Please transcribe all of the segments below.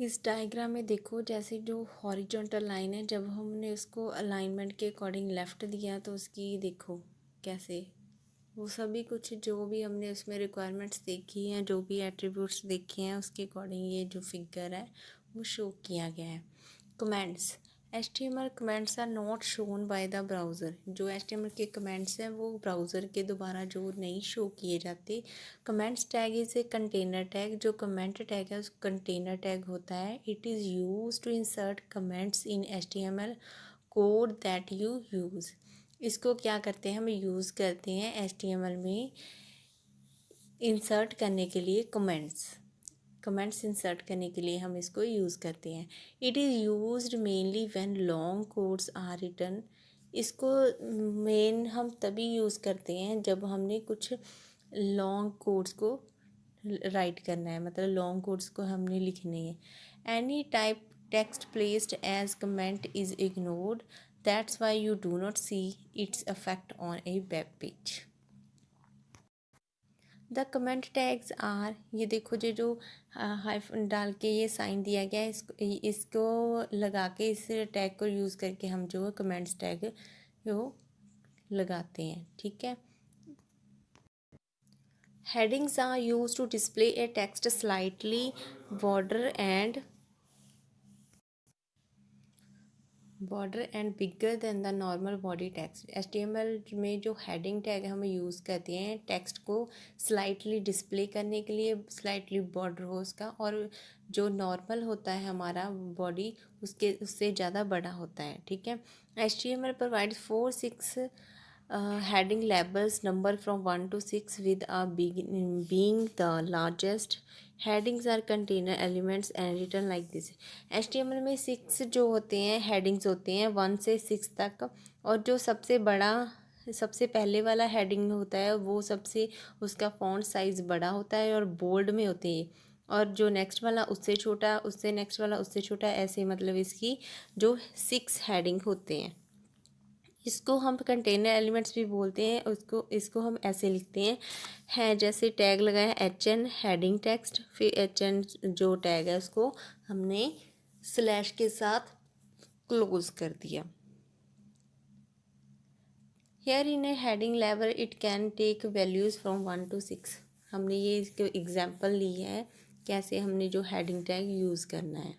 इस डायग्राम में देखो, जैसे जो हॉरिजॉन्टल लाइन है, जब हमने उसको अलाइनमेंट के अकॉर्डिंग लेफ़्ट दिया तो उसकी देखो कैसे वो सभी कुछ जो भी हमने उसमें रिक्वायरमेंट्स देखी हैं, जो भी एट्रीब्यूट्स देखे हैं, उसके अकॉर्डिंग ये जो फिगर है वो शो किया गया है। Comments, HTML comments are not shown by the browser. जो HTML के कमेंट्स हैं वो ब्राउज़र के द्वारा जो नहीं शो किए जाते। Comments tag is a container tag. जो कमेंट टैग है उस कंटेनर टैग होता है। It is use to insert comments in HTML code that you use. इसको क्या करते हैं, हम यूज़ करते हैं HTML में इंसर्ट करने के लिए कमेंट्स इंसर्ट करने के लिए हम इसको यूज़ करते हैं। It is used mainly when long codes are written. इसको मेन हम तभी यूज़ करते हैं जब हमने कुछ लॉन्ग कोड्स को राइट करना है, मतलब लॉन्ग कोड्स को हमने लिखने हैं। Any type text placed as comment is ignored, that's why you do not see its affect on a web page. The comment tags are, ये देखो जो हाइफन डाल के ये साइन दिया गया है, इसको लगा के इस टैग को यूज़ करके हम जो कमेंट्स टैग वो लगाते हैं। ठीक है। Headings are use to display a text slightly bolder and bigger than the normal body text. HTML में जो हेडिंग टैग हम यूज़ करते हैं टेक्स्ट को स्लाइटली डिस्प्ले करने के लिए, स्लाइटली बॉर्डर हो उसका, और जो नॉर्मल होता है हमारा बॉडी उसके उससे ज़्यादा बड़ा होता है। ठीक है। HTML provides 4-6 heading labels number from 1 to 6 with a being the largest. Headings are container elements and written like this. HTML में 6 जो होते हैं हेडिंग्स होते हैं 1 से 6 तक, और जो सबसे बड़ा सबसे पहले वाला हेडिंग होता है वो सबसे उसका फॉन्ट साइज़ बड़ा होता है और बोल्ड में होते हैं, और जो नेक्स्ट वाला उससे छोटा, उससे नेक्स्ट वाला उससे छोटा, ऐसे मतलब इसकी जो 6 हेडिंग होते हैं। इसको हम कंटेनर एलिमेंट्स भी बोलते हैं। इसको हम ऐसे लिखते हैं जैसे टैग लगाया HN हेडिंग टेक्स्ट, फिर HN जो टैग है उसको हमने स्लैश के साथ क्लोज कर दिया। Here in a heading level it can take values from 1 to 6। हमने ये इसके एग्जाम्पल ली है कैसे हमने जो हेडिंग टैग यूज़ करना है।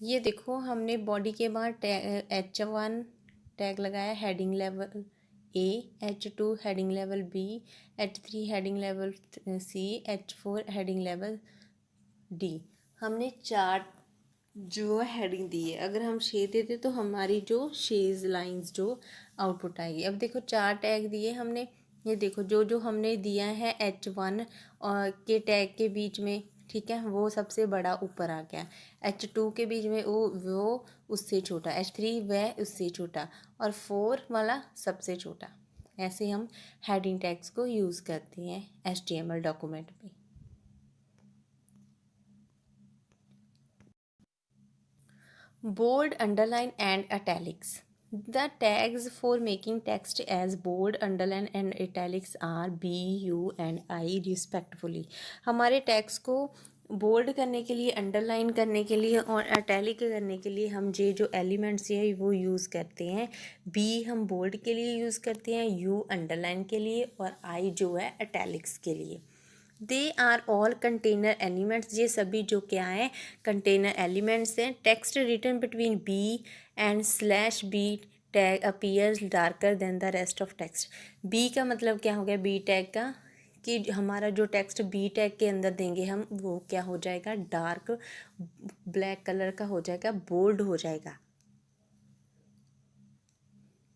ये देखो हमने बॉडी के बाद H1 टैग लगाया heading level A, H2 heading level B, H3 heading level C, H4 heading level D। हमने 4 जो हेडिंग दी है, अगर हम 6 देते तो हमारी जो 6 लाइंस जो आउटपुट आएगी। अब देखो 4 टैग दिए हमने, ये देखो जो जो हमने दिया है H1 और के टैग के बीच में, ठीक है, वो सबसे बड़ा ऊपर आ गया। H2 के बीच में वो उससे छोटा, H3 वह उससे छोटा, और 4 वाला सबसे छोटा। ऐसे हम हेडिंग टैग्स को यूज़ करते हैं HTML डॉक्यूमेंट में। Bold, underline and italics. The tags for making text as bold, underline and italics are B, U and I respectively. हमारे टेक्स्ट को बोल्ड करने के लिए, अंडरलाइन करने के लिए और अटैलिक करने के लिए हम जो एलिमेंट्स है वो यूज़ करते हैं। बी हम बोल्ड के लिए यूज़ करते हैं, यू अंडरलाइन के लिए, और आई जो है अटैलिक्स के लिए। They are all container elements. ये सभी जो क्या हैं, कंटेनर एलिमेंट्स हैं। Text written between B and slash B tag appears darker than the rest of text. B का मतलब क्या हो गया, बी टैग का, कि हमारा जो टेक्स्ट बी टैग के अंदर देंगे हम वो क्या हो जाएगा, डार्क ब्लैक कलर का हो जाएगा, बोल्ड हो जाएगा।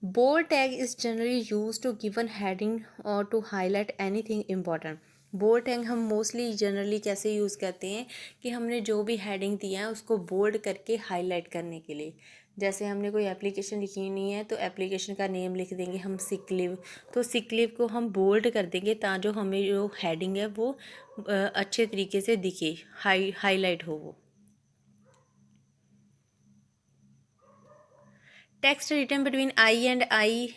Bold tag is generally use to given heading और to highlight anything important. Bold tag हम मोस्टली जनरली कैसे यूज़ करते हैं कि हमने जो भी हेडिंग दिया है उसको बोल्ड करके हाईलाइट करने के लिए। जैसे हमने कोई एप्लीकेशन लिखी नहीं है तो एप्लीकेशन का नेम लिख देंगे हम सिक लीव, तो सिक लीव को हम बोल्ड कर देंगे ताकि हमें जो हेडिंग है वो अच्छे तरीके से दिखे, हाईलाइट हो वो। Text written between I and I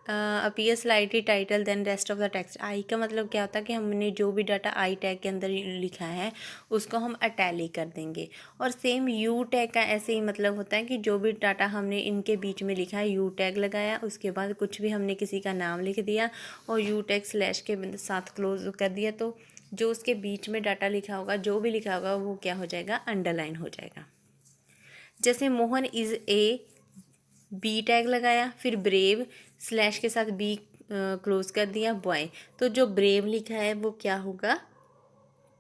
appear slightly tilted than rest of the text. I का मतलब क्या होता है कि हमने जो भी डाटा आई टैग के अंदर लिखा है उसको हम अटैलिक कर देंगे। और सेम यू टैग का ऐसे ही मतलब होता है कि जो भी डाटा हमने इनके बीच में लिखा है यू टैग लगाया, उसके बाद कुछ भी हमने किसी का नाम लिख दिया और यू टैग स्लैश के साथ क्लोज कर दिया, तो जो उसके बीच में डाटा लिखा होगा, जो भी लिखा होगा वो क्या हो जाएगा, अंडरलाइन हो जाएगा। जैसे Mohan is a, B tag लगाया, फिर ब्रेव स्लैश के साथ बी क्लोज कर दिया, बॉय, तो जो ब्रेव लिखा है वो क्या होगा,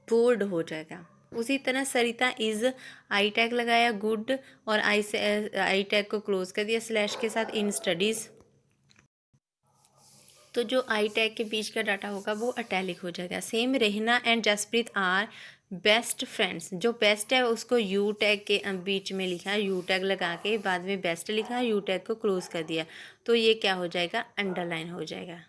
बोल्ड हो जाएगा। उसी तरह सरिता इज़, आई टैग लगाया, गुड, और आई टैग को क्लोज कर दिया स्लैश के साथ, इन स्टडीज़, तो जो आई टैग के बीच का डाटा होगा वो अटैलिक हो जाएगा। Sam Rehna and Jaspreet are best friends, जो बेस्ट है उसको यू टैग के बीच में लिखा, यू टैग लगा के बाद में बेस्ट लिखा, यू टैग को क्लोज कर दिया, तो ये क्या हो जाएगा, अंडरलाइन हो जाएगा।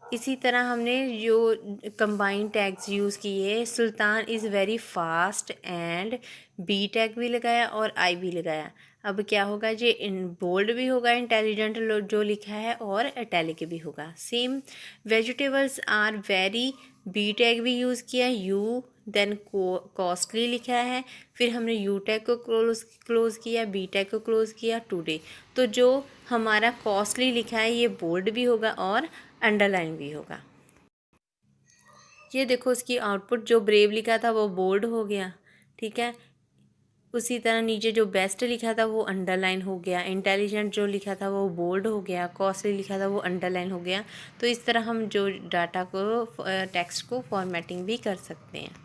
इसी तरह हमने जो कंबाइन टैग्स यूज़ किए, Sultan is very fast and B tag भी लगाया और आई भी लगाया। अब क्या होगा, ये इन बोल्ड भी होगा इंटेलिजेंट जो लिखा है और इटैलिक भी होगा। Same vegetables are very, B tag भी यूज़ किया, यू देन कॉस्टली लिखा है, फिर हमने यू टैग को क्लोज किया, बी टैग को क्लोज किया, टुडे, तो जो हमारा कॉस्टली लिखा है ये बोल्ड भी होगा और अंडरलाइन भी होगा। ये देखो इसकी आउटपुट, जो ब्रेव लिखा था वो बोल्ड हो गया, ठीक है। उसी तरह नीचे जो बेस्ट लिखा था वो अंडरलाइन हो गया, इंटेलिजेंट जो लिखा था वो बोल्ड हो गया, कॉस्टली लिखा था वो अंडरलाइन हो गया। तो इस तरह हम जो डाटा को टेक्स्ट को फॉर्मेटिंग भी कर सकते हैं।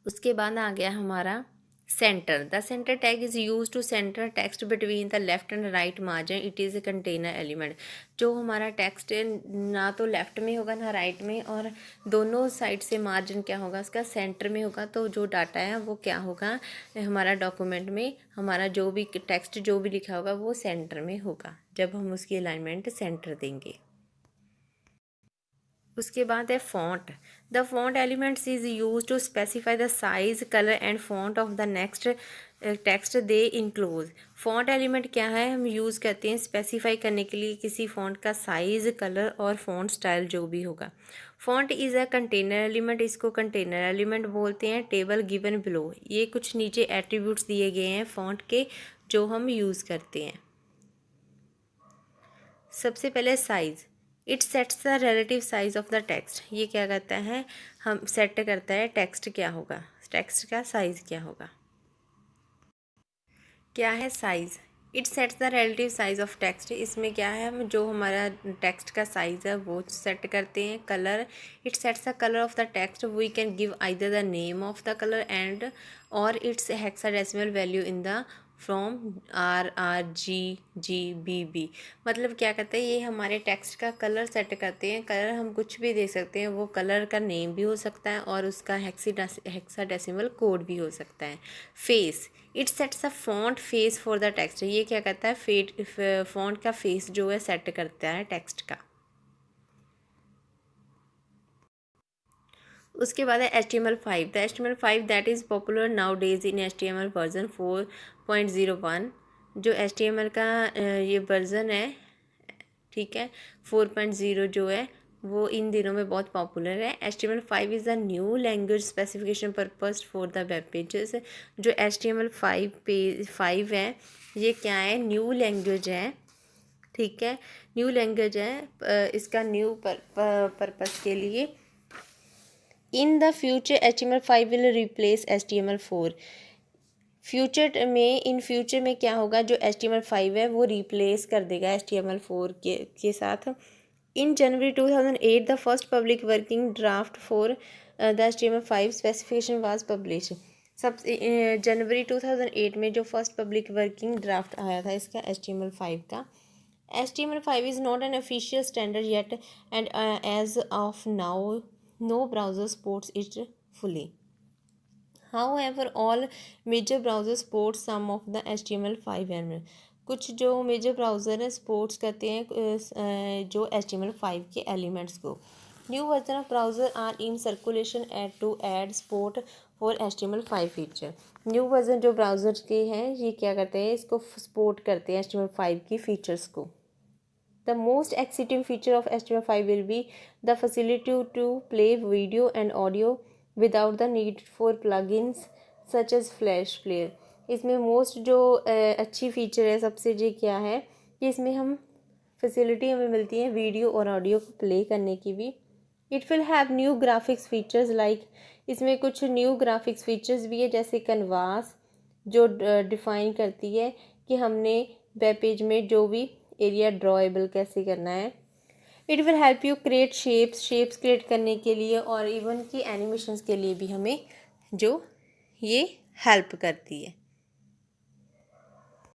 उसके बाद आ गया हमारा centre. The centre tag is use to centre text between the left and right margin, it is a container element. जो हमारा टेक्स्ट है ना तो लेफ्ट में होगा ना राइट में, और दोनों साइड से मार्जिन क्या होगा, उसका सेंटर में होगा, तो जो डाटा है वो क्या होगा, हमारा डॉक्यूमेंट में हमारा जो भी टेक्स्ट जो भी लिखा होगा वो सेंटर में होगा जब हम उसकी अलाइनमेंट सेंटर देंगे। उसके बाद है font. The font elements is use to specify the size, colour and font of the next text they enclose. Font element क्या है, हम यूज़ करते हैं स्पेसिफाई करने के लिए किसी फॉन्ट का साइज़, कलर और फॉन्ट स्टाइल जो भी होगा। Font is a container element, इसको कंटेनर एलिमेंट बोलते हैं। टेबल गिवन बिलो, ये कुछ नीचे एट्रीब्यूट्स दिए गए हैं फॉन्ट के जो हम यूज़ करते हैं। सबसे पहले size, it sets the relative size of the text. ये क्या करता है, हम सेट करता है टेक्स्ट क्या होगा, टेक्स्ट का साइज़ क्या होगा। क्या है size, it sets the relative size of text. इसमें क्या है, हम जो हमारा टेक्स्ट का साइज़ है वो सेट करते हैं। Colour, it sets the colour of the text, we can give either the name of the colour and और its hexadecimal value in the form RGGBB। मतलब क्या करते हैं, ये हमारे टेक्स्ट का कलर सेट करते हैं। कलर हम कुछ भी दे सकते हैं, वो कलर का नेम भी हो सकता है और उसका हेक्साडेसिमल कोड भी हो सकता है। Face, it sets a font face for the text. ये क्या करता है, फॉन्ट का फेस जो है सेट करता है टेक्स्ट का। उसके बाद है HTML5। The HTML5 that is popular now days in HTML version 4.01। जो HTML का ये वर्ज़न है, ठीक है, 4.0 जो है वो इन दिनों में बहुत पॉपुलर है। HTML5 is the new language specification purpose for the web pages. जो HTML5 है ये क्या है, न्यू लैंग्वेज है, ठीक है, न्यू लैंग्वेज है। इसका न्यू पर्पस के लिए in the future HTML5 will replace HTML4। Future में, इन फ्यूचर में क्या होगा, जो HTML5 है वो रिप्लेस कर देगा HTML4 के साथ। इन जनवरी 2008 the first public working draft for the HTML5 specification was publish. सब जनवरी 2008 में जो फर्स्ट पब्लिक वर्किंग ड्राफ्ट आया था इसका HTML5 का। HTML5 is not an official standard yet and as of now no browser supports it fully. However, all major browsers support some of the HTML5 element. कुछ जो major browser हैं supports करते हैं जो HTML5 के elements को। New version of browser are in circulation at to add support for HTML5 feature. New version जो browser के हैं ये क्या करते हैं, इसको सपोर्ट करते हैं HTML5 की फ़ीचर्स को। The The most exciting feature of HTML5 will be the facility to play video and audio without the need for plugins such as Flash Player. इसमें मोस्ट जो अच्छी फीचर है सबसे ये क्या है कि इसमें हम फैसिलिटी हमें मिलती है वीडियो और ऑडियो को प्ले करने की भी. It will have new graphics features like इसमें कुछ न्यू ग्राफिक्स फीचर्स भी है जैसे कैनवास जो डिफ़ाइन करती है कि हमने वेब पेज में जो भी एरिया ड्रॉएबल कैसे करना है. It will help you create shapes create करने के लिए और इवन की एनिमेशंस के लिए भी हमें जो ये हेल्प करती है.